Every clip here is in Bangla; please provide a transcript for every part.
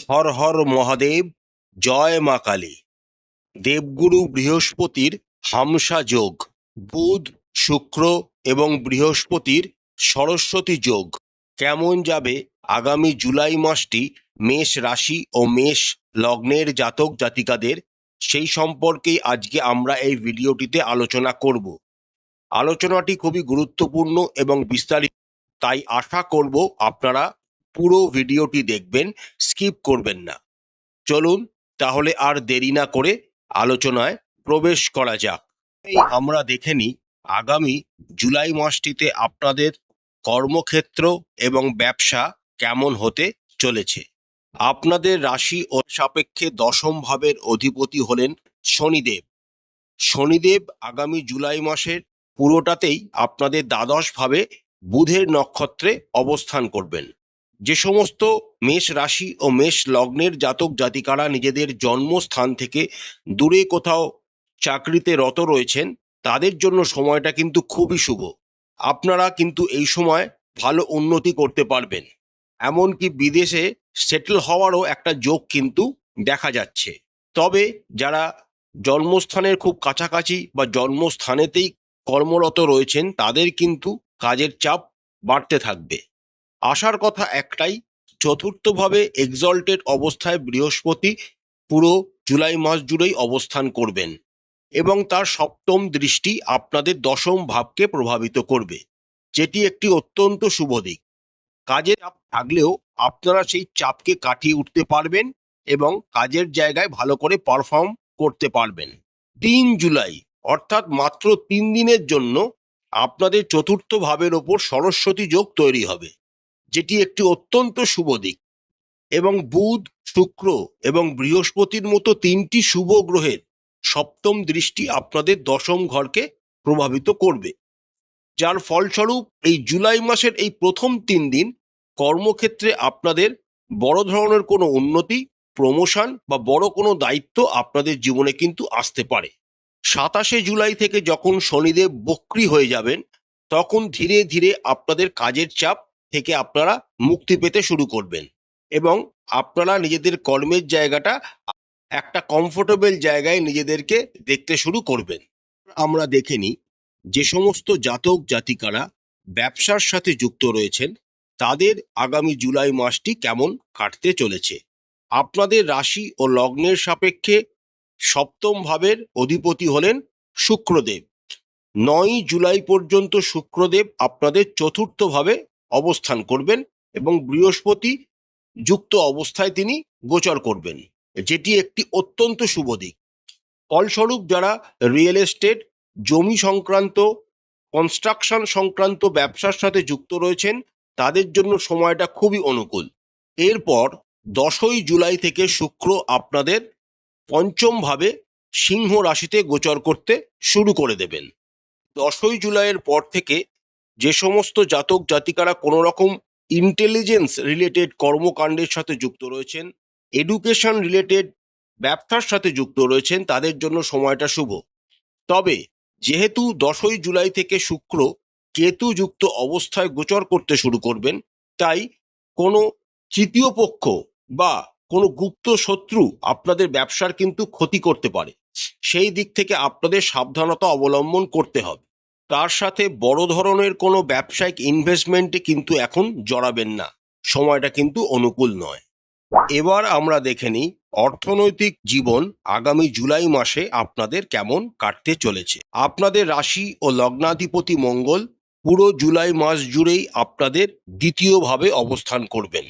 হর হর মহাদেব, জয় মা কালী। দেবগুরু বৃহস্পতির হামসা যোগ, বুধ, শুক্র এবং বৃহস্পতির সরস্বতী যোগ কেমন যাবে আগামী জুলাই মাসটি মেষ রাশি ও মেষ লগ্নের জাতক জাতিকাদের, সেই সম্পর্কেই আজকে আমরা এই ভিডিওটিতে আলোচনা করব। আলোচনাটি খুবই গুরুত্বপূর্ণ এবং বিস্তারিত, তাই আশা করব আপনারা পুরো ভিডিওটি দেখবেন, স্কিপ করবেন না। চলুন তাহলে আর দেরি না করে আলোচনায় প্রবেশ করা যাক। আমরা দেখে নিই আগামী জুলাই মাসটিতে আপনাদের কর্মক্ষেত্র এবং ব্যবসা কেমন হতে চলেছে। আপনাদের রাশি ও সাপেক্ষে দশম ভাবের অধিপতি হলেন শনিদেব। শনিদেব আগামী জুলাই মাসের পুরোটাতেই আপনাদের দ্বাদশ ভাবে বুধের নক্ষত্রে অবস্থান করবেন। যে সমস্ত মেষ রাশি ও মেষ লগ্নের জাতক জাতিকারা নিজেদের জন্মস্থান থেকে দূরে কোথাও চাকরিতে রত রয়েছেন, তাদের জন্য সময়টা কিন্তু খুবই শুভ। আপনারা কিন্তু এই সময় ভালো উন্নতি করতে পারবেন, এমনকি বিদেশে সেটেল হওয়ারও একটা যোগ কিন্তু দেখা যাচ্ছে। তবে যারা জন্মস্থানের খুব কাছাকাছি বা জন্মস্থানেতেই কর্মরত রয়েছেন, তাদের কিন্তু কাজের চাপ বাড়তে থাকবে। আশার কথা একটাই, চতুর্থভাবে এক্সল্টেড অবস্থায় বৃহস্পতি পুরো জুলাই মাস জুড়েই অবস্থান করবেন এবং তার সপ্তম দৃষ্টি আপনাদের দশম ভাবকে প্রভাবিত করবে, যেটি একটি অত্যন্ত শুভ দিক। কাজের চাপ থাকলেও আপনারা সেই চাপকে কাটিয়ে উঠতে পারবেন এবং কাজের জায়গায় ভালো করে পারফর্ম করতে পারবেন। 3 জুলাই অর্থাৎ মাত্র 3 দিনের জন্য আপনাদের চতুর্থ ভাবের ওপর সরস্বতী যোগ তৈরি হবে, যেটি একটি অত্যন্ত শুভ দিক এবং বুধ, শুক্র এবং বৃহস্পতির মতো 3টি শুভ গ্রহের সপ্তম দৃষ্টি আপনাদের দশম ঘরকে প্রভাবিত করবে, যার ফলস্বরূপ এই জুলাই মাসের এই প্রথম 3 দিন কর্মক্ষেত্রে আপনাদের বড় ধরনের কোনো উন্নতি, প্রমোশন বা বড় কোনো দায়িত্ব আপনাদের জীবনে কিন্তু আসতে পারে। 27 জুলাই থেকে যখন শনিদেব বক্রী হয়ে যাবেন, তখন ধীরে ধীরে আপনাদের কাজের চাপ থেকে আপনারা মুক্তি পেতে শুরু করবেন এবং আপনারা নিজেদের কর্মের জায়গাটা একটা কমফোর্টেবল জায়গায় নিজেদেরকে দেখতে শুরু করবেন। আমরা দেখে নিই যে সমস্ত জাতক জাতিকারা ব্যবসার সাথে যুক্ত রয়েছেন, তাদের আগামী জুলাই মাসটি কেমন কাটতে চলেছে। আপনাদের রাশি ও লগ্নের সাপেক্ষে সপ্তম ভাবের অধিপতি হলেন শুক্রদেব। 9 জুলাই পর্যন্ত শুক্রদেব আপনাদের চতুর্থ ভাবে অবস্থান করবেন এবং বৃহস্পতি যুক্ত অবস্থায় তিনি গোচর করবেন, যেটি একটি অত্যন্ত শুভ দিক। ফলস্বরূপ যারা রিয়েল এস্টেট, জমি সংক্রান্ত, কনস্ট্রাকশন সংক্রান্ত ব্যবসার সাথে যুক্ত রয়েছেন, তাদের জন্য সময়টা খুবই অনুকূল। এরপর 10 জুলাই থেকে শুক্র আপনাদের পঞ্চম ভাবে সিংহ রাশিতে গোচর করতে শুরু করে দেবেন। 10 জুলাইয়ের পর থেকে যে সমস্ত জাতক জাতিকারা কোনো রকম ইন্টেলিজেন্স রিলেটেড কর্মকাণ্ডের সাথে যুক্ত রয়েছেন, এডুকেশন রিলেটেড ব্যবসার সাথে যুক্ত রয়েছেন, তাদের জন্য সময়টা শুভ। তবে যেহেতু 10 জুলাই থেকে শুক্র কেতু যুক্ত অবস্থায় গোচর করতে শুরু করবেন, তাই কোনো তৃতীয় পক্ষ বা কোনো গুপ্ত শত্রু আপনাদের ব্যবসার কিন্তু ক্ষতি করতে পারে। সেই দিক থেকে আপনাদের সাবধানতা অবলম্বন করতে হবে। তার সাথে বড় ধরনের কোনো ব্যবসায়িক ইনভেস্টমেন্টে কিন্তু এখন জড়াবেন না, সময়টা কিন্তু অনুকূল নয়। এবার আমরা দেখে নিই অর্থনৈতিক জীবন আগামী জুলাই মাসে আপনাদের কেমন কাটতে চলেছে। আপনাদের রাশি ও লগ্নাধিপতি মঙ্গল পুরো জুলাই মাস জুড়েই আপনাদের দ্বিতীয় ভাবে অবস্থান করবেন,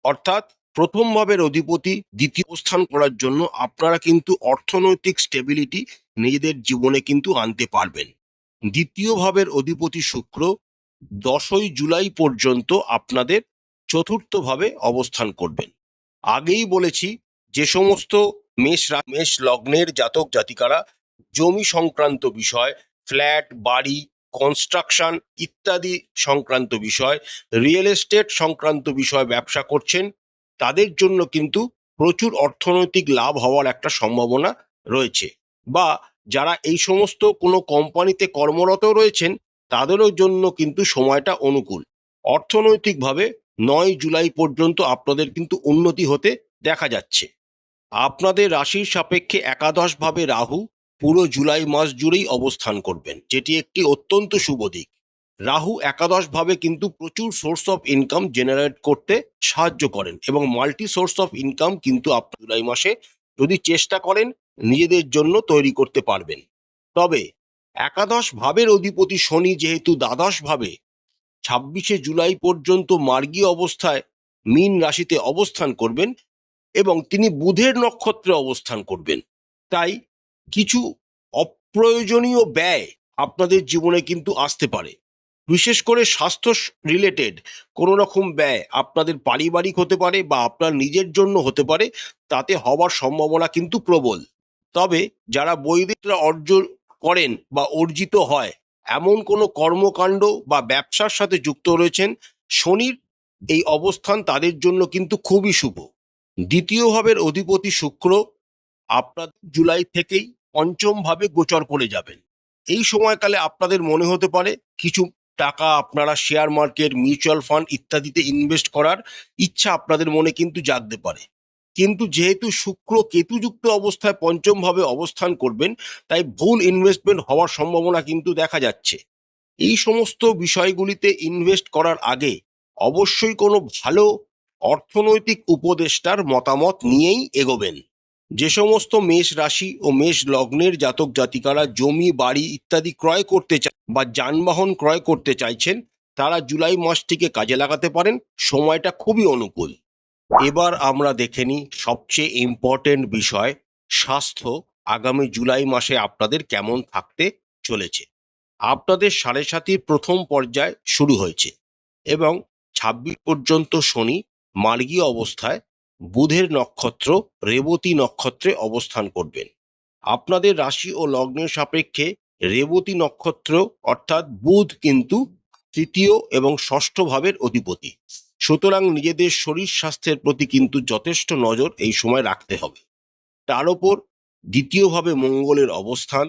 অর্থাৎ প্রথম ভাবের অধিপতি দ্বিতীয় অবস্থান করার জন্য আপনারা কিন্তু অর্থনৈতিক স্টেবিলিটি নিজেদের জীবনে কিন্তু আনতে পারবেন। দ্বিতীয় ভাবের অধিপতি শুক্র 10 জুলাই পর্যন্ত আপনাদের চতুর্থ ভাবে অবস্থান করবেন। আগেই বলেছি যে সমস্ত মেষ লগ্নের জাতক জাতিকারা জমি সংক্রান্ত বিষয়, ফ্ল্যাট, বাড়ি, কনস্ট্রাকশন ইত্যাদি সংক্রান্ত বিষয়, রিয়েল এস্টেট সংক্রান্ত বিষয় ব্যবসা করছেন, তাদের জন্য কিন্তু প্রচুর অর্থনৈতিক লাভ হওয়ার একটা সম্ভাবনা রয়েছে। বা যারা এই সমস্ত কোনো কোম্পানিতে কর্মরত রয়েছেন, তাদেরও জন্য কিন্তু সময়টা অনুকূল। অর্থনৈতিকভাবে 9 জুলাই পর্যন্ত আপনাদের কিন্তু উন্নতি হতে দেখা যাচ্ছে। আপনাদের রাশির সাপেক্ষে একাদশভাবে রাহু পুরো জুলাই মাস জুড়েই অবস্থান করবেন, যেটি একটি অত্যন্ত শুভ দিক। রাহু একাদশভাবে কিন্তু প্রচুর সোর্স অফ ইনকাম জেনারেট করতে সাহায্য করেন এবং মাল্টি সোর্স অফ ইনকাম কিন্তু আপনি জুলাই মাসে যদি চেষ্টা করেন নিজেদের জন্য তৈরি করতে পারবেন। তবে একাদশ ভাবের অধিপতি শনি যেহেতু দ্বাদশ ভাবে 26শে জুলাই পর্যন্ত মার্গী অবস্থায় মীন রাশিতে অবস্থান করবেন এবং তিনি বুধের নক্ষত্রে অবস্থান করবেন, তাই কিছু অপ্রয়োজনীয় ব্যয় আপনাদের জীবনে কিন্তু আসতে পারে। বিশেষ করে স্বাস্থ্য রিলেটেড কোনো রকম ব্যয় আপনাদের পারিবারিক হতে পারে বা আপনার নিজের জন্য হতে পারে, তাতে হওয়ার সম্ভাবনা কিন্তু প্রবল। তবে যারা বৈদিকরা অর্জন করেন বা অর্জিত হয় এমন কোনো কর্মকাণ্ড বা ব্যবসার সাথে যুক্ত রয়েছেন, শনির এই অবস্থান তাদের জন্য কিন্তু খুবই শুভ। দ্বিতীয় ভাবের অধিপতি শুক্র আপনাদের জুলাই থেকেই পঞ্চম ভাবে গোচর করে যাবেন। এই সময়কালে আপনাদের মনে হতে পারে কিছু টাকা আপনারা শেয়ার মার্কেট, মিউচুয়াল ফান্ড ইত্যাদিতে ইনভেস্ট করার ইচ্ছা আপনাদের মনে কিন্তু জাগতে পারে। কিন্তু যেহেতু শুক্র কেতুযুক্ত অবস্থায় পঞ্চম ভাবে অবস্থান করবেন, তাই ভুল ইনভেস্টমেন্ট হওয়ার সম্ভাবনা কিন্তু দেখা যাচ্ছে। এই সমস্ত বিষয়গুলিতে ইনভেস্ট করার আগে অবশ্যই কোনো ভালো অর্থনৈতিক উপদেষ্টার মতামত নিয়েই এগোবেন। যে সমস্ত মেষ রাশি ও মেষ লগ্নের জাতক জাতিকারা জমি, বাড়ি ইত্যাদি ক্রয় করতে চান বা যানবাহন ক্রয় করতে চাইছেন, তারা জুলাই মাসটিকে কাজে লাগাতে পারেন। সময়টা খুবই অনুকূল। এবার আমরা দেখে নিই সবচেয়ে ইম্পর্টেন্ট বিষয়, স্বাস্থ্য আগামী জুলাই মাসে আপনাদের কেমন থাকতে চলেছে। আপনাদের সাড়ে সাতির প্রথম পর্যায় শুরু হয়েছে এবং 26 পর্যন্ত শনি মার্গী অবস্থায় বুধের নক্ষত্র রেবতী নক্ষত্রে অবস্থান করবেন। আপনাদের রাশি ও লগ্নের সাপেক্ষে রেবতী নক্ষত্র অর্থাৎ বুধ কিন্তু তৃতীয় এবং ষষ্ঠ ভাবের অধিপতি। সুতরাং নিজেদের শরীর স্বাস্থ্যের প্রতি কিন্তু যথেষ্ট নজর এই সময় রাখতে হবে। তার ওপর দ্বিতীয়ভাবে মঙ্গলের অবস্থান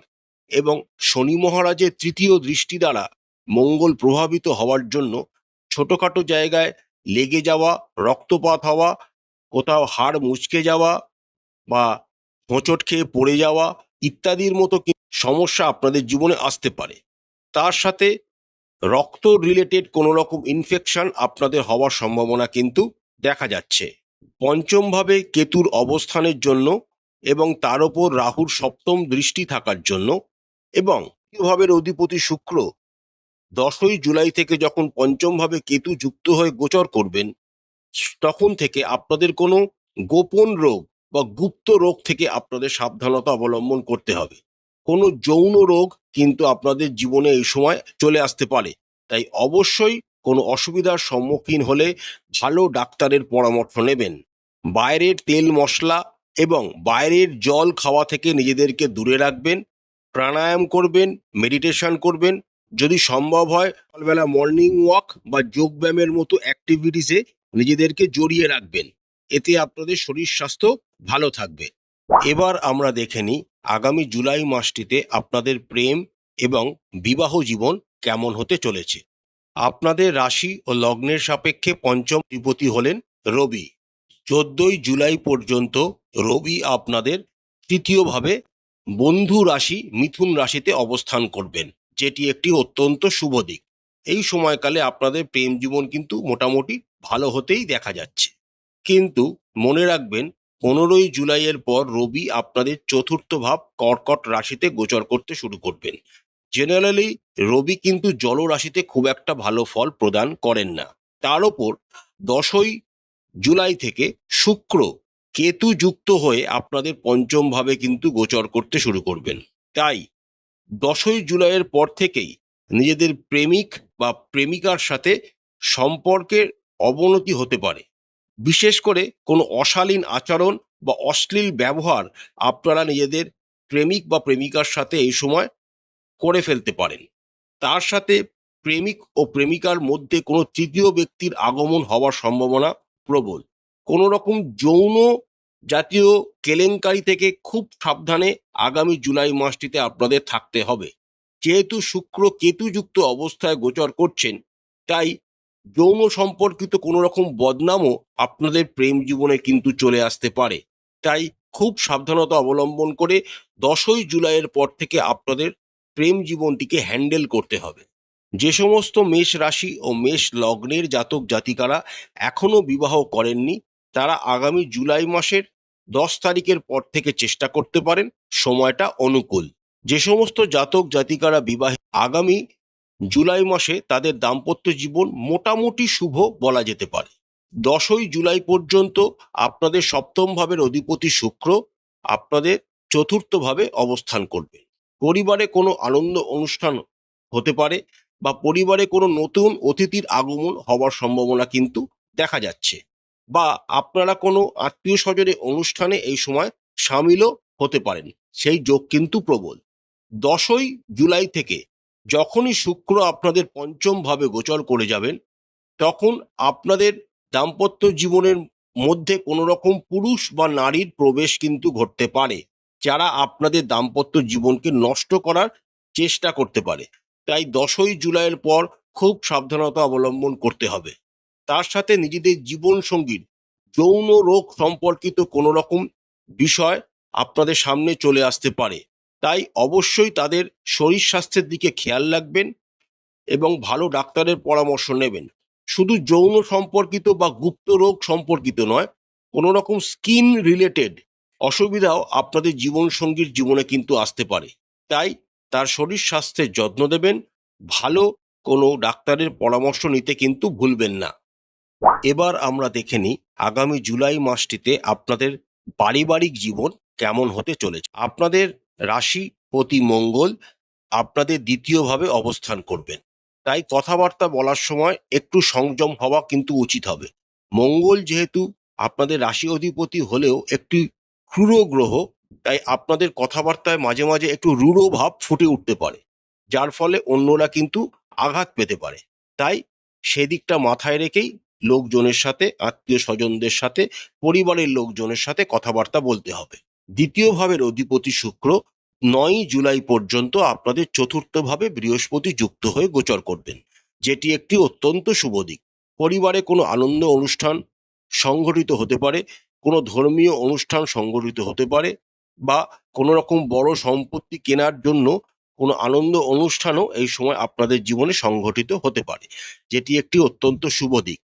এবং শনি মহারাজের তৃতীয় দৃষ্টি দ্বারা মঙ্গল প্রভাবিত হওয়ার জন্য ছোটখাটো জায়গায় লেগে যাওয়া, রক্তপাত হওয়া, কোথাও হাড় মুচকে যাওয়া বা হোঁচট খেয়ে পড়ে যাওয়া ইত্যাদির মতো সমস্যা আপনাদের জীবনে আসতে পারে। তার সাথে রক্ত রিলেটেড কোনো রকম ইনফেকশন আপনাদের হওয়ার সম্ভাবনা কিন্তু দেখা যাচ্ছে। পঞ্চম ভাবে কেতুর অবস্থানের জন্য এবং তার ওপর রাহুর সপ্তম দৃষ্টি থাকার জন্য এবং তৃতীয় ভাবের অধিপতি শুক্র 10ই জুলাই থেকে যখন পঞ্চম ভাবে কেতু যুক্ত হয়ে গোচর করবেন, তখন থেকে আপনাদের কোনো গোপন রোগ বা গুপ্ত রোগ থেকে আপনাদের সাবধানতা অবলম্বন করতে হবে। কোনো যৌন রোগ কিন্তু আপনাদের জীবনে এই সময় চলে আসতে পারে, তাই অবশ্যই কোনো অসুবিধার সম্মুখীন হলে ভালো ডাক্তারের পরামর্শ নেবেন। বাইরের তেল মশলা এবং বাইরের জল খাওয়া থেকে নিজেদেরকে দূরে রাখবেন। প্রাণায়াম করবেন, মেডিটেশন করবেন, যদি সম্ভব হয় সকালবেলা মর্নিং ওয়াক বা যোগব্যায়ামের মতো অ্যাক্টিভিটিসে নিজেদেরকে জড়িয়ে রাখবেন। এতে আপনাদের শরীর স্বাস্থ্য ভালো থাকবে। এবার আমরা দেখে নিই আগামী জুলাই মাসটিতে আপনাদের প্রেম এবং বিবাহ জীবন কেমন হতে চলেছে। আপনাদের রাশি ও লগ্নের সাপেক্ষে পঞ্চম অধিপতি হলেন রবি। 14ই জুলাই পর্যন্ত রবি আপনাদের তৃতীয়ভাবে বন্ধু রাশি মিথুন রাশিতে অবস্থান করবেন, যেটি একটি অত্যন্ত শুভ দিক। এই সময়কালে আপনাদের প্রেম জীবন কিন্তু মোটামুটি ভালো হতেই দেখা যাচ্ছে। কিন্তু মনে রাখবেন 15ই জুলাইয়ের পর রবি আপনাদের চতুর্থ ভাব কর্কট রাশিতে গোচর করতে শুরু করবেন। জেনারেলি রবি কিন্তু জল রাশিতে খুব একটা ভালো ফল প্রদান করেন না। তার ওপর 10ই জুলাই থেকে শুক্র কেতু যুক্ত হয়ে আপনাদের পঞ্চম ভাবে কিন্তু গোচর করতে শুরু করবেন। তাই 10ই জুলাইয়ের পর থেকেই নিজেদের প্রেমিক বা প্রেমিকার সাথে সম্পর্কের অবনতি হতে পারে। বিশেষ করে কোনো অশালীন আচরণ বা অশ্লীল ব্যবহার আপনারা নিজেদের প্রেমিক বা প্রেমিকার সাথে এই সময় করে ফেলতে পারেন। তার সাথে প্রেমিক ও প্রেমিকার মধ্যে কোনো তৃতীয় ব্যক্তির আগমন হওয়ার সম্ভাবনা প্রবল। কোনো রকম যৌন জাতীয় কেলেঙ্কারি থেকে খুব সাবধানে আগামী জুলাই মাসটিতে আপনাদের থাকতে হবে। যেহেতু শুক্র কেতুযুক্ত অবস্থায় গোচর করছেন, তাই যৌন সম্পর্কিত কোনো রকম বদনামও আপনাদের প্রেম জীবনে কিন্তু চলে আসতে পারে। তাই খুব সাবধানতা অবলম্বন করে 10ই জুলাইয়ের পর থেকে আপনাদের প্রেম জীবনটিকে হ্যান্ডেল করতে হবে। যে সমস্ত মেষ রাশি ও মেষ লগ্নের জাতক জাতিকারা এখনো বিবাহ করেননি, তারা আগামী জুলাই মাসের 10 তারিখের পর থেকে চেষ্টা করতে পারেন, সময়টা অনুকূল। যে সমস্ত জাতক জাতিকারা বিবাহে আগামী জুলাই মাসে তাদের দাম্পত্য জীবন মোটামুটি শুভ বলা যেতে পারে। 10ই জুলাই পর্যন্ত আপনাদের সপ্তম ভাবের অধিপতি শুক্র আপনাদের চতুর্থ ভাবে অবস্থান করবে। পরিবারে কোনো আনন্দ অনুষ্ঠান হতে পারে বা পরিবারে কোনো নতুন অতিথির আগমন হওয়ার সম্ভাবনা কিন্তু দেখা যাচ্ছে, বা আপনারা কোনো আত্মীয় স্বজনের অনুষ্ঠানে এই সময় সামিলও হতে পারেন, সেই যোগ কিন্তু প্রবল। 10ই জুলাই থেকে যখনই শুক্র আপনাদের পঞ্চম ভাবে গোচর করে যাবেন, তখন আপনাদের দাম্পত্য জীবনের মধ্যে কোনো রকম পুরুষ বা নারীর প্রবেশ কিন্তু ঘটতে পারে, যারা আপনাদের দাম্পত্য জীবনকে নষ্ট করার চেষ্টা করতে পারে। তাই 10ই জুলাইয়ের পর খুব সাবধানতা অবলম্বন করতে হবে। তার সাথে নিজেদের জীবন সঙ্গীর যৌন রোগ সম্পর্কিত কোনো রকম বিষয় আপনাদের সামনে চলে আসতে পারে। তাই অবশ্যই তাদের শরীর স্বাস্থ্যের দিকে খেয়াল রাখবেন এবং ভালো ডাক্তারের পরামর্শ নেবেন। শুধু যৌন সম্পর্কিত বা গুপ্ত রোগ সম্পর্কিত নয়, কোনো রকম স্কিন রিলেটেড অসুবিধাও আপনাদের জীবনসঙ্গীর জীবনে কিন্তু আসতে পারে। তাই তার শরীর স্বাস্থ্যের যত্ন দেবেন, ভালো কোনো ডাক্তারের পরামর্শ নিতে কিন্তু ভুলবেন না। এবার আমরা দেখে নিই আগামী জুলাই মাসটিতে আপনাদের পারিবারিক জীবন কেমন হতে চলেছে। আপনাদের রাশিপতি মঙ্গল আপনাদের দ্বিতীয়ভাবে অবস্থান করবেন। তাই কথাবার্তা বলার সময় একটু সংযম হওয়া কিন্তু উচিত হবে। মঙ্গল যেহেতু আপনাদের রাশি অধিপতি হলেও একটি ক্রূর গ্রহ, তাই আপনাদের কথাবার্তায় মাঝে মাঝে একটু রূঢ় ভাব ফুটে উঠতে পারে, যার ফলে অন্যরা কিন্তু আঘাত পেতে পারে। তাই সেদিকটা মাথায় রেখেই লোকজনের সাথে, আত্মীয় স্বজনদের সাথে, পরিবারের লোকজনের সাথে কথাবার্তা বলতে হবে। দ্বিতীয় ভাবের অধিপতি শুক্র 9ই জুলাই পর্যন্ত আপনাদের চতুর্থ ভাবে বৃহস্পতি যুক্ত হয়ে গোচর করবেন, যেটি একটি অত্যন্ত শুভ দিক। পরিবারে কোনো আনন্দ অনুষ্ঠান সংঘটিত হতে পারে, কোনো ধর্মীয় অনুষ্ঠান সংঘটিত হতে পারে, বা কোনো রকম বড় সম্পত্তি কেনার জন্য কোনো আনন্দ অনুষ্ঠানও এই সময় আপনাদের জীবনে সংঘটিত হতে পারে, যেটি একটি অত্যন্ত শুভ দিক।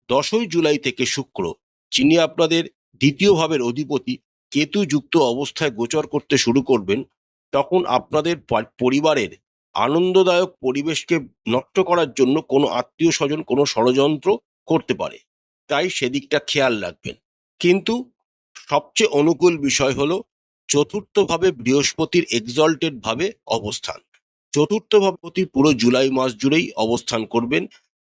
10ই জুলাই থেকে শুক্র, যিনি আপনাদের দ্বিতীয় ভাবের অধিপতি, কেতু যুক্ত অবস্থায় গোচর করতে শুরু করবেন, তখন আপনাদের পরিবারের আনন্দদায়ক পরিবেশকে নষ্ট করার জন্য কোনো আত্মীয় স্বজন কোনো ষড়যন্ত্র করতে পারে। তাই সেদিকটা খেয়াল রাখবেন। কিন্তু সবচেয়ে অনুকূল বিষয় হলো চতুর্থভাবে বৃহস্পতির এক্সল্টেড ভাবে অবস্থান। চতুর্থ ভাবপতি পুরো জুলাই মাস জুড়েই অবস্থান করবেন।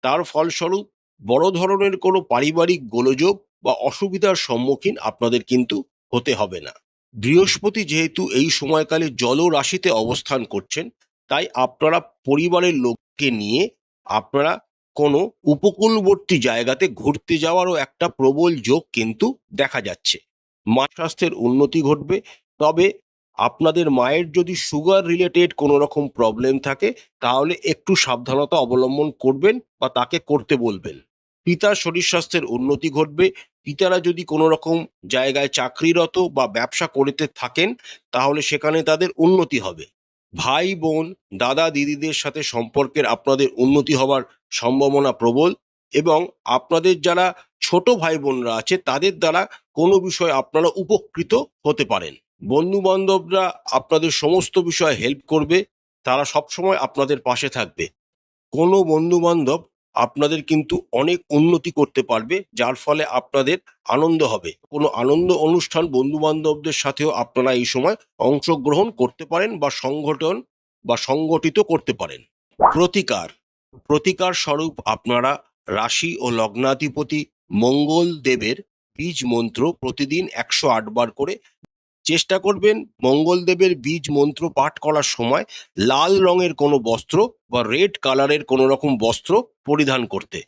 তার ফলস্বরূপ বড় ধরনের কোনো পারিবারিক গোলযোগ বা অসুবিধার সম্মুখীন আপনাদের কিন্তু হতে হবে না। বৃহস্পতি যেহেতু এই সময়কালে জল রাশিতে অবস্থান করছেন, তাই আপনারা পরিবারের লোককে নিয়ে আপনারা কোনো উপকূলবর্তী জায়গাতে ঘুরতে যাওয়ারও একটা প্রবল যোগ কিন্তু দেখা যাচ্ছে। মা স্বাস্থ্যের উন্নতি ঘটবে। তবে আপনাদের মায়ের যদি সুগার রিলেটেড কোনো রকম প্রবলেম থাকে, তাহলে একটু সাবধানতা অবলম্বন করবেন বা তাকে করতে বলবেন। পিতার শরীর স্বাস্থ্যের উন্নতি ঘটবে। পিতারা যদি কোনো রকম জায়গায় চাকরিরত বা ব্যবসা করতে থাকেন, তাহলে সেখানে তাদের উন্নতি হবে। ভাই বোন, দাদা দিদিদের সাথে সম্পর্কের আপনাদের উন্নতি হওয়ার সম্ভাবনা প্রবল, এবং আপনাদের যারা ছোট ভাই বোনরা আছে তাদের দ্বারা কোনো বিষয় আপনারা উপকৃত হতে পারেন। বন্ধু বান্ধবরা আপনাদের সমস্ত বিষয়ে হেল্প করবে, তারা সবসময় আপনাদের পাশে থাকবে। কোনো বন্ধু বান্ধব আপনাদের কিন্তু অনেক উন্নতি করতে পারবে, যার ফলে আপনাদের আনন্দ হবে। কোনো আনন্দ অনুষ্ঠান বন্ধু বান্ধবদের সাথেও আপনারা এই সময় অংশগ্রহণ করতে পারেন বা সংগঠিত করতে পারেন। প্রতিকার প্রতিকার স্বরূপ আপনারা রাশি ও লগ্নাধিপতি মঙ্গল দেবের বীজ মন্ত্র প্রতিদিন 108 বার করে চেষ্টা করবেন। মঙ্গলদেবের বীজ মন্ত্র পাঠ করার সময় লাল রঙের কোনো বস্ত্র বা রেড কালারের কোনো রকম বস্ত্র পরিধান করতে।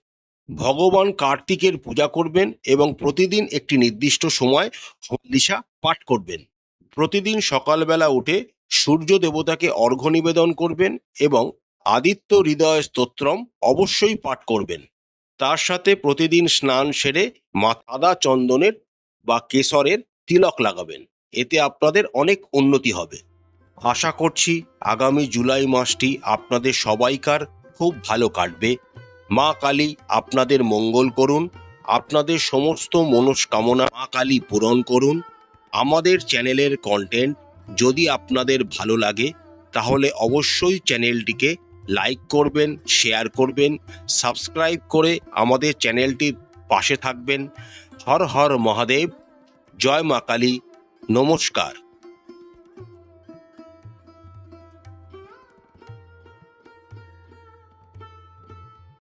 ভগবান কার্তিকের পূজা করবেন এবং প্রতিদিন একটি নির্দিষ্ট সময় হরিদিশা পাঠ করবেন। প্রতিদিন সকালবেলা উঠে সূর্য দেবতাকে অর্ঘ্য নিবেদন করবেন এবং আদিত্য হৃদয় স্তোত্রম অবশ্যই পাঠ করবেন। তার সাথে প্রতিদিন স্নান সেরে সাদা চন্দনের বা কেশরের তিলক লাগাবেন। এতে আপনাদের অনেক উন্নতি হবে। আশা করছি আগামী জুলাই মাসটি আপনাদের সবাইকার খুব ভালো কাটবে। মা কালী আপনাদের মঙ্গল করুন, আপনাদের সমস্ত মনস্কামনা মা কালী পূরণ করুন। আমাদের চ্যানেলের কন্টেন্ট যদি আপনাদের ভালো লাগে তাহলে অবশ্যই চ্যানেলটিকে লাইক করবেন, শেয়ার করবেন, সাবস্ক্রাইব করে আমাদের চ্যানেলটির পাশে থাকবেন। হর হর মহাদেব, জয় মা কালী, নমস্কার।